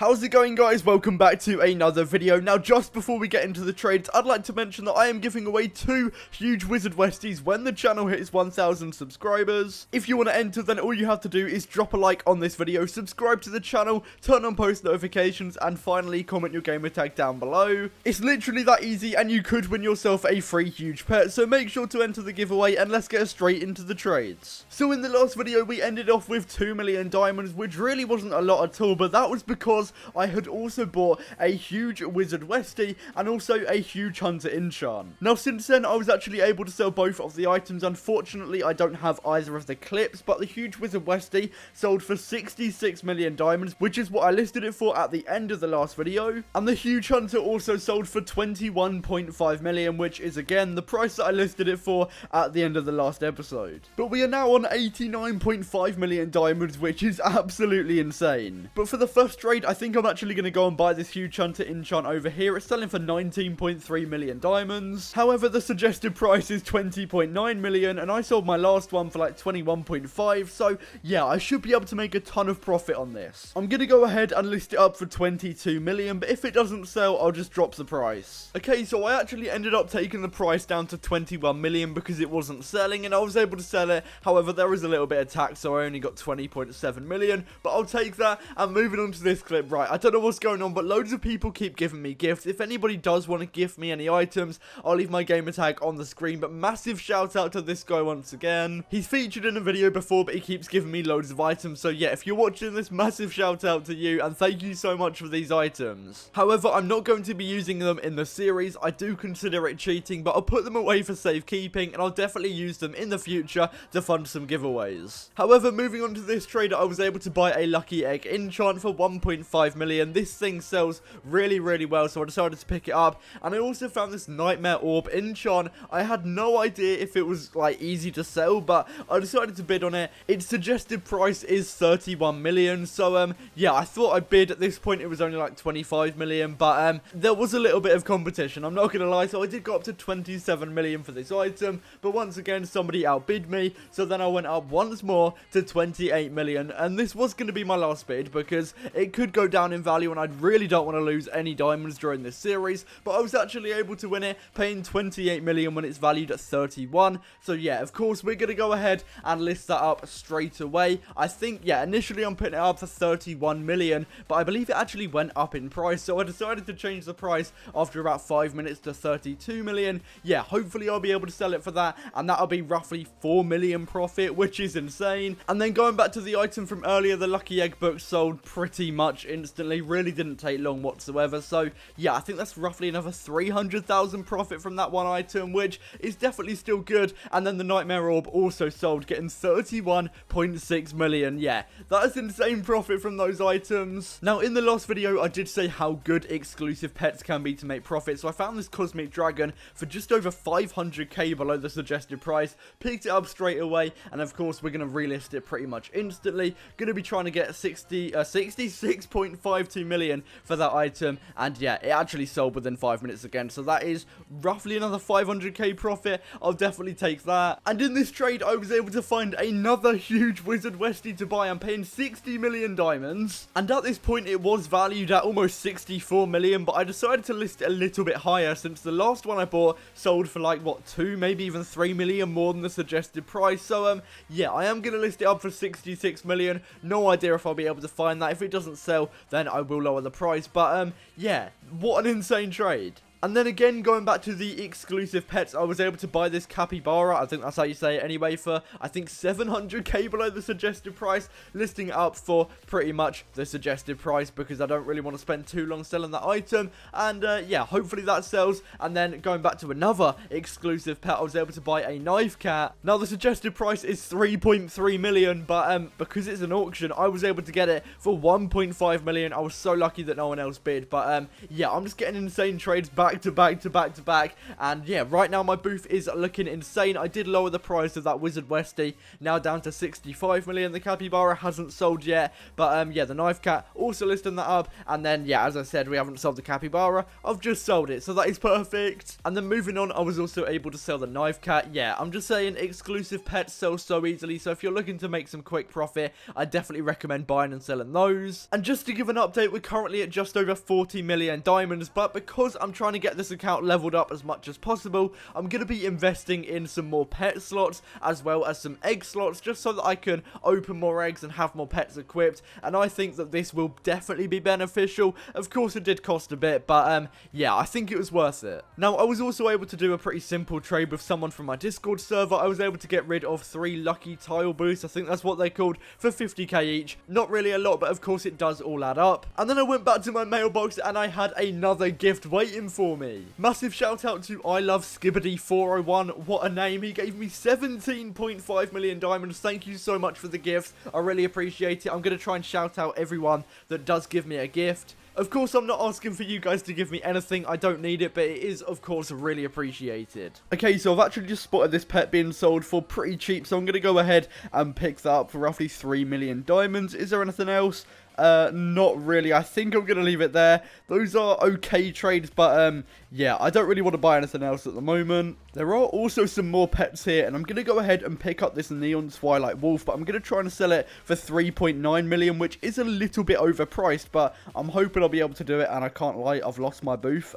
How's it going, guys? Welcome back to another video. Now, just before we get into the trades, I'd like to mention that I am giving away 2 huge Wizard Westies when the channel hits 1,000 subscribers. If you want to enter, then all you have to do is drop a like on this video, subscribe to the channel, turn on post notifications, and finally comment your gamer tag down below. It's literally that easy, and you could win yourself a free huge pet, so make sure to enter the giveaway, and let's get straight into the trades. So in the last video, we ended off with 2 million diamonds, which really wasn't a lot at all, but that was because I had also bought a huge Wizard Westie and also a huge Hunter enchant. Now, since then, I was actually able to sell both of the items. Unfortunately, I don't have either of the clips, but the huge Wizard Westie sold for 66 million diamonds, which is what I listed it for at the end of the last video. And the huge Hunter also sold for 21.5 million, which is again the price that I listed it for at the end of the last episode. But we are now on 89.5 million diamonds, which is absolutely insane. But for the first trade, I think I'm actually going to go and buy this huge Hunter enchant over here. It's selling for 19.3 million diamonds. However, the suggested price is 20.9 million, and I sold my last one for like 21.5, so yeah, I should be able to make a ton of profit on this. I'm going to go ahead and list it up for 22 million, but if it doesn't sell, I'll just drop the price. Okay, so I actually ended up taking the price down to 21 million because it wasn't selling, and I was able to sell it. However, there is a little bit of tax, so I only got 20.7 million, but I'll take that. And moving on to this clip, right, I don't know what's going on, but loads of people keep giving me gifts. If anybody does want to gift me any items, I'll leave my gamer tag on the screen, but massive shout out to this guy once again. He's featured in a video before, but he keeps giving me loads of items, so yeah, if you're watching this, massive shout out to you, and thank you so much for these items. However, I'm not going to be using them in the series. I do consider it cheating, but I'll put them away for safekeeping, and I'll definitely use them in the future to fund some giveaways. However, moving on to this trade, I was able to buy a lucky egg enchant for 1.5 million. This thing sells really well, so I decided to pick it up. And I also found this nightmare orb enchant. I had no idea if it was like easy to sell, but I decided to bid on it. Its suggested price is 31 million, so yeah, I thought I'd bid. At this point it was only like 25 million, but there was a little bit of competition, I'm not gonna lie, so I did go up to 27 million for this item, but once again somebody outbid me, so then I went up once more to 28 million, and this was going to be my last bid because it could go down in value, and I really don't want to lose any diamonds during this series. But I was actually able to win it, paying 28 million when it's valued at 31. So yeah, of course we're going to go ahead and list that up straight away. I think, yeah, initially I'm putting it up for 31 million, but I believe it actually went up in price, so I decided to change the price after about 5 minutes to 32 million. Yeah, hopefully I'll be able to sell it for that, and that'll be roughly 4 million profit, which is insane. And then going back to the item from earlier, the lucky egg book sold pretty much instantly, really didn't take long whatsoever. So yeah, I think that's roughly another 300,000 profit from that one item, which is definitely still good. And then the nightmare orb also sold, getting 31.6 million. Yeah, that is insane profit from those items. Now, in the last video, I did say how good exclusive pets can be to make profit, so I found this cosmic dragon for just over 500k below the suggested price, picked it up straight away, and of course we're going to relist it pretty much instantly. Going to be trying to get 66.52 million for that item, and yeah, it actually sold within 5 minutes again, so that is roughly another 500k profit. I'll definitely take that. And in this trade, I was able to find another huge Wizard Westie to buy. I'm paying 60 million diamonds, and at this point it was valued at almost 64 million, but I decided to list it a little bit higher since the last one I bought sold for like, what, 2, maybe even 3 million more than the suggested price. So yeah, I am going to list it up for 66 million. No idea if I'll be able to find that. If it doesn't sell, then I will lower the price. But yeah, what an insane trade. And then again, going back to the exclusive pets, I was able to buy this capybara, I think that's how you say it anyway, for I think 700k below the suggested price, listing it up for pretty much the suggested price because I don't really want to spend too long selling that item. And yeah, hopefully that sells. And then going back to another exclusive pet, I was able to buy a knife cat. Now the suggested price is 3.3 million, but because it's an auction, I was able to get it for 1.5 million. I was so lucky that no one else bid. But yeah, I'm just getting insane trades back back to back to back to back. And yeah, right now my booth is looking insane. I did lower the price of that Wizard Westie, now down to 65 million. The Capybara hasn't sold yet, but yeah, the Knife Cat also listing that up. And then yeah, as I said, we haven't sold the Capybara. I've just sold it, so that is perfect. And then moving on, I was also able to sell the Knife Cat. Yeah, I'm just saying, exclusive pets sell so easily, so if you're looking to make some quick profit, I definitely recommend buying and selling those. And just to give an update, we're currently at just over 40 million diamonds, but because I'm trying to get this account leveled up as much as possible, I'm going to be investing in some more pet slots as well as some egg slots, just so that I can open more eggs and have more pets equipped. And I think that this will definitely be beneficial. Of course it did cost a bit, but yeah, I think it was worth it. Now, I was also able to do a pretty simple trade with someone from my Discord server. I was able to get rid of 3 lucky tile boosts, I think that's what they're called, for 50k each. Not really a lot, but of course it does all add up. And then I went back to my mailbox and I had another gift waiting for me. Massive shout out to I Love Skibbity 401. What a name. He gave me 17.5 million diamonds. Thank you so much for the gift. I really appreciate it. I'm going to try and shout out everyone that does give me a gift. Of course, I'm not asking for you guys to give me anything. I don't need it, but it is, of course, really appreciated. Okay, so I've actually just spotted this pet being sold for pretty cheap, so I'm going to go ahead and pick that up for roughly 3 million diamonds. Is there anything else? Not really. I think I'm going to leave it there. Those are okay trades, but yeah, I don't really want to buy anything else at the moment. There are also some more pets here, and I'm going to go ahead and pick up this Neon Twilight Wolf, but I'm going to try and sell it for 3.9 million, which is a little bit overpriced, but I'm hoping I'll be able to do it, and I can't lie, I've lost my booth.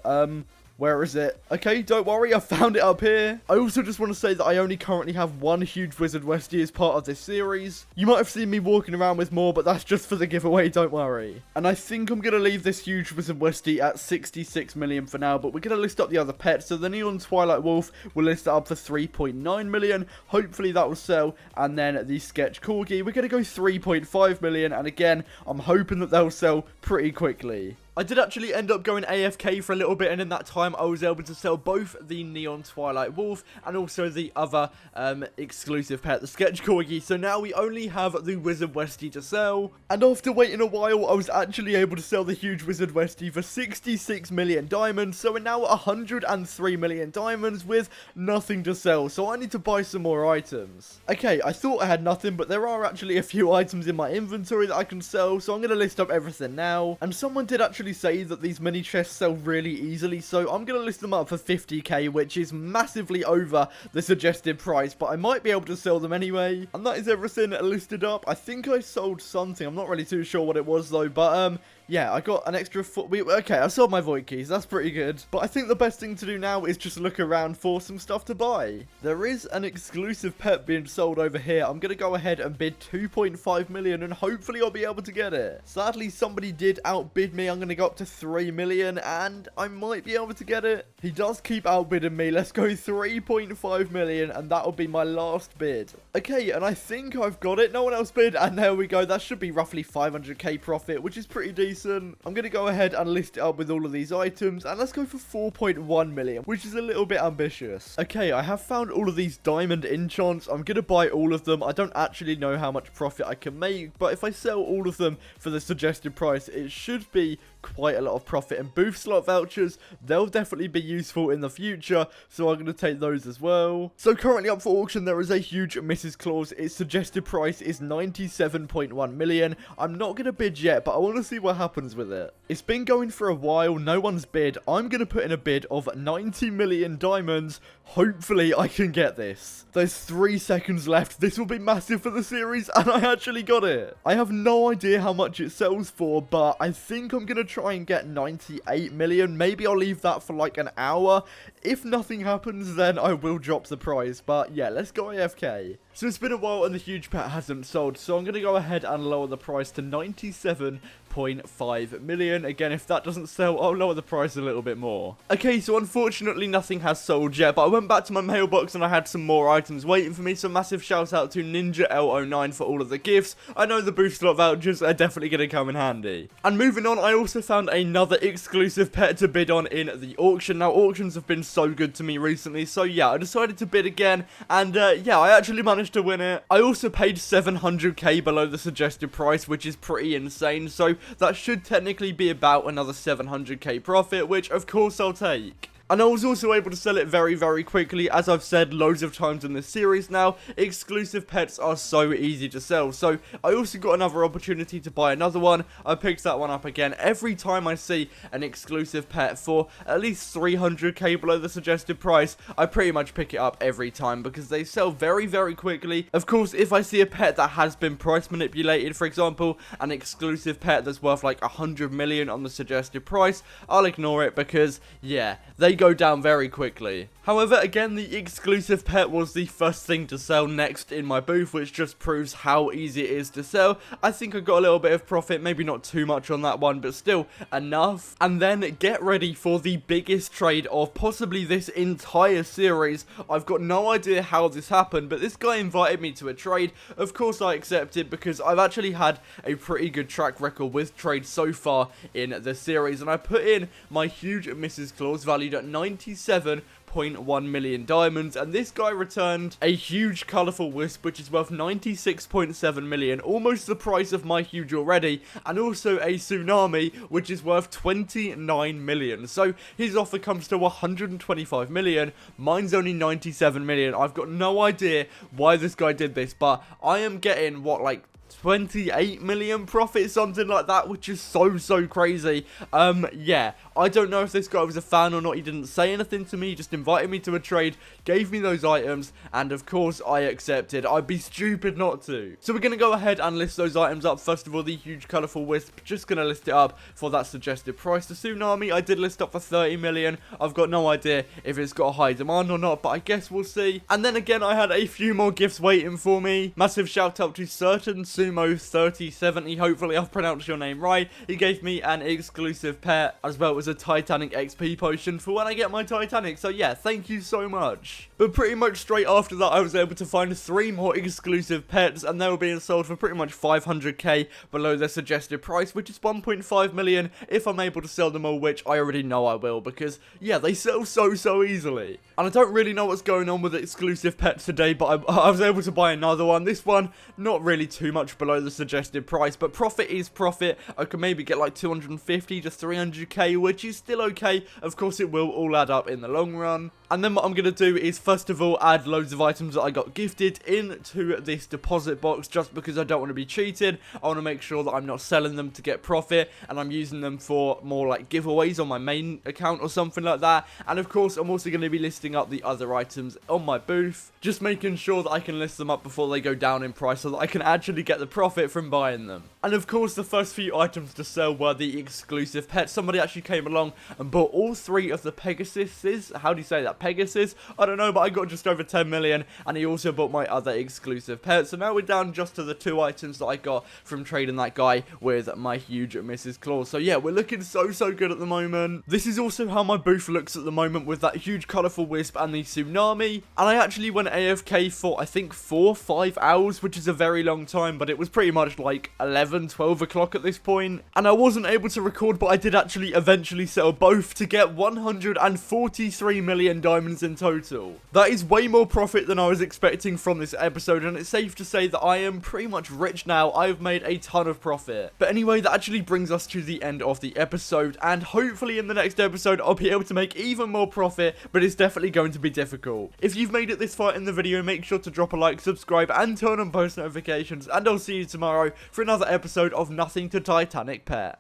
Where is it? Okay, don't worry, I found it up here. I also just want to say that I only currently have one huge Wizard Westie as part of this series. You might have seen me walking around with more, but that's just for the giveaway, don't worry. And I think I'm going to leave this huge Wizard Westie at 66 million for now, but we're going to list up the other pets. So the Neon Twilight Wolf, we'll list it up for 3.9 million. Hopefully that will sell. And then the Sketch Corgi, we're going to go 3.5 million. And again, I'm hoping that they'll sell pretty quickly. I did actually end up going AFK for a little bit, and in that time I was able to sell both the Neon Twilight Wolf and also the other exclusive pet, the Sketch Corgi. So now we only have the Wizard Westie to sell. And after waiting a while, I was actually able to sell the huge Wizard Westie for 66 million diamonds. So we're now at 103 million diamonds with nothing to sell. So I need to buy some more items. Okay, I thought I had nothing, but there are actually a few items in my inventory that I can sell. So I'm going to list up everything now. And someone did actually say that these mini chests sell really easily, so I'm going to list them up for 50k, which is massively over the suggested price, but I might be able to sell them anyway. And that is everything listed up. I think I sold something. I'm not really too sure what it was though, but yeah, I got an extra foot. Okay, I sold my void keys. That's pretty good. But I think the best thing to do now is just look around for some stuff to buy. There is an exclusive pet being sold over here. I'm going to go ahead and bid 2.5 million and hopefully I'll be able to get it. Sadly, somebody did outbid me. I'm going to go up to 3 million and I might be able to get it. He does keep outbidding me. Let's go 3.5 million and that'll be my last bid. Okay, and I think I've got it. No one else bid and there we go. That should be roughly 500k profit, which is pretty decent. I'm going to go ahead and list it up with all of these items, and let's go for 4.1 million, which is a little bit ambitious. Okay, I have found all of these diamond enchants. I'm going to buy all of them. I don't actually know how much profit I can make, but if I sell all of them for the suggested price, it should be quite a lot of profit. And booth slot vouchers, they'll definitely be useful in the future, so I'm going to take those as well. So currently up for auction, there is a huge Mrs. Claus. Its suggested price is 97.1 million. I'm not going to bid yet, but I want to see what happens with it. It's been going for a while. No one's bid. I'm going to put in a bid of 90 million diamonds. Hopefully I can get this. There's 3 seconds left. This will be massive for the series, and I actually got it. I have no idea how much it sells for, but I think I'm going to try and get 98 million. Maybe I'll leave that for like an hour. If nothing happens, then I will drop the price. But yeah, let's go AFK. So it's been a while and the huge pet hasn't sold, so I'm going to go ahead and lower the price to 97.5 million. Again, if that doesn't sell, I'll lower the price a little bit more. Okay, so unfortunately nothing has sold yet, but I went back to my mailbox and I had some more items waiting for me, so massive shout out to Ninja L09 for all of the gifts. I know the booth slot vouchers are definitely going to come in handy. And moving on, I also found another exclusive pet to bid on in the auction. Now, auctions have been so good to me recently, so yeah, I decided to bid again, and yeah, I actually managed to win it. I also paid 700k below the suggested price, which is pretty insane, so that should technically be about another 700k profit, which of course I'll take. And I was also able to sell it very, very quickly. As I've said loads of times in this series now, exclusive pets are so easy to sell. So I also got another opportunity to buy another one. I picked that one up again. Every time I see an exclusive pet for at least 300k below the suggested price, I pretty much pick it up every time because they sell very, very quickly. Of course, if I see a pet that has been price manipulated, for example, an exclusive pet that's worth like 100 million on the suggested price, I'll ignore it because, yeah, they go down very quickly. However, again, the exclusive pet was the first thing to sell next in my booth, which just proves how easy it is to sell. I think I got a little bit of profit, maybe not too much on that one, but still enough. And then get ready for the biggest trade of possibly this entire series. I've got no idea how this happened, but this guy invited me to a trade. Of course I accepted because I've actually had a pretty good track record with trades so far in the series, and I put in my huge Mrs. Claus valued at 97.1 million diamonds, and this guy returned a huge colourful wisp which is worth 96.7 million, almost the price of my huge already, and also a tsunami which is worth 29 million. So his offer comes to 125 million, mine's only 97 million. I've got no idea why this guy did this, but I am getting what, like 28 million profit, something like that, which is so crazy. Yeah, I don't know if this guy was a fan or not. He didn't say anything to me, he just invited me to a trade, gave me those items, and of course I accepted. I'd be stupid not to. So we're gonna go ahead and list those items up. First of all, the huge colourful wisp, just gonna list it up for that suggested price. The tsunami I did list up for 30 million. I've got no idea if it's got a high demand or not, but I guess we'll see. And then again, I had a few more gifts waiting for me. Massive shout out to certain Sumo 3070, hopefully I've pronounced your name right. He gave me an exclusive pet as well as a Titanic XP potion for when I get my Titanic, so yeah, thank you so much. But pretty much straight after that I was able to find 3 more exclusive pets, and they were being sold for pretty much 500k below their suggested price, which is 1.5 million if I'm able to sell them all, which I already know I will because yeah, they sell so easily. And I don't really know what's going on with exclusive pets today, but I was able to buy another one. This one not really too much below the suggested price, but profit is profit. I could maybe get like 250 to 300k, which is still okay. Of course it will all add up in the long run. And then what I'm going to do is first of all add loads of items that I got gifted into this deposit box, just because I don't want to be cheated. I want to make sure that I'm not selling them to get profit and I'm using them for more like giveaways on my main account or something like that. And of course I'm also going to be listing up the other items on my booth, just making sure that I can list them up before they go down in price so that I can actually get the profit from buying them. And of course the first few items to sell were the exclusive pets. Somebody actually came along and bought all 3 of the Pegasuses. How do you say that? Pegasus? I don't know, but I got just over 10 million, and he also bought my other exclusive pet. So now we're down just to the 2 items that I got from trading that guy with my huge Mrs. Claus. So yeah, we're looking so good at the moment. This is also how my booth looks at the moment with that huge colourful wisp and the tsunami. And I actually went AFK for I think 4-5 hours, which is a very long time, but it was pretty much like 11-12 o'clock at this point. And I wasn't able to record, but I did actually eventually sell both to get 143 million diamonds in total. That is way more profit than I was expecting from this episode, and it's safe to say that I am pretty much rich now. I've made a ton of profit. But anyway, that actually brings us to the end of the episode, and hopefully in the next episode I'll be able to make even more profit, but it's definitely going to be difficult. If you've made it this far in the video, make sure to drop a like, subscribe, and turn on post notifications, and I'll see you tomorrow for another episode of Nothing to Titanic Pet.